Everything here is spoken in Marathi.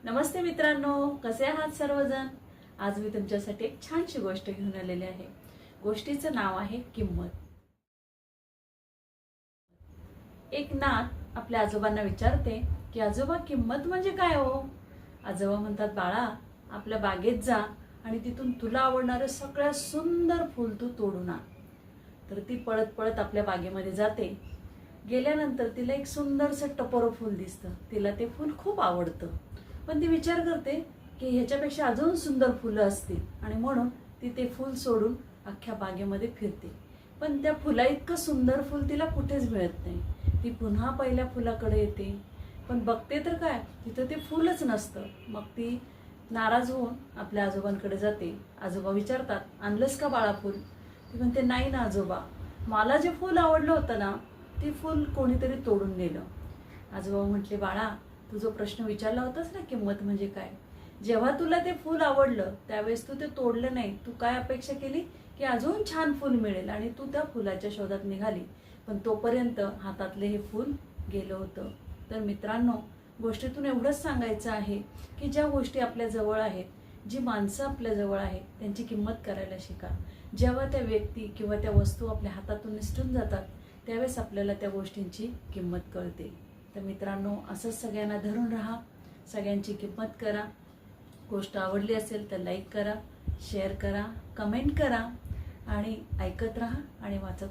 नमस्ते मित्रांनो, कसे आहात सर्वजण। आज मी तुमच्यासाठी एक छानशी गोष्ट घेऊन आलेली आहे। गोष्टीचं नाव आहे किंमत। एक नात आपल्या आजोबांना विचारते की आजोबा, किंमत म्हणजे काय हो? आजोबा म्हणतात, बाळा, आपल्या बागेत जा आणि तिथून तुला आवडणारे सगळ्यात सुंदर फूल तू तोडून आण। तर ती पळत पळत आपल्या बागेमध्ये जाते। गेल्यानंतर तिला एक सुंदरसं टपोरं फूल दिसतं। तिला ते फूल खूप आवडतं, पण ती विचार करते की ह्याच्यापेक्षा अजून सुंदर फुलं असतील आणि म्हणून ती ते फूल सोडून अख्ख्या बागेमध्ये फिरते। पण त्या फुला इतकं सुंदर फूल तिला कुठेच मिळत नाही। ती पुन्हा पहिल्या फुलाकडे येते, पण बघते तर काय, तिथं ते फूलच नसतं। मग ती नाराज होऊन आपल्या आजोबांकडे जाते। आजोबा विचारतात, आणलंस का बाळा फूल? ती म्हणते, नाही ना आजोबा, मला जे फूल आवडलं होतं ना, ते फूल कोणीतरी तोडून नेलं। आजोबा म्हटले, बाळा, तू जो प्रश्न विचारला होतास ना, किंमत म्हणजे काय, जेव्हा तुला ते फूल आवडलं त्यावेळेस तू ते तोडलं नाही। तू काय अपेक्षा केली की अजून छान फूल मिळेल आणि तू त्या फुलाच्या शोधात निघाली, पण तोपर्यंत हातातले हे फूल गेलं होतं। तर मित्रांनो, गोष्टीतून एवढंच सांगायचं आहे की ज्या गोष्टी आपल्या जवळ आहेत, जी माणसं आपल्या जवळ आहेत, त्यांची किंमत करायला शिका। जेव्हा त्या व्यक्ती किंवा त्या वस्तू आपल्या हातातून निसटून जातात त्यावेळेस आपल्याला त्या गोष्टींची किंमत कळते। तर मित्रांनो, असंच सगळ्यांना धरून राहा, सगळ्यांची किंमत करा। गोष्ट आवडली असेल तर लाईक करा, शेअर करा, कमेंट करा आणि ऐकत राहा आणि वाचत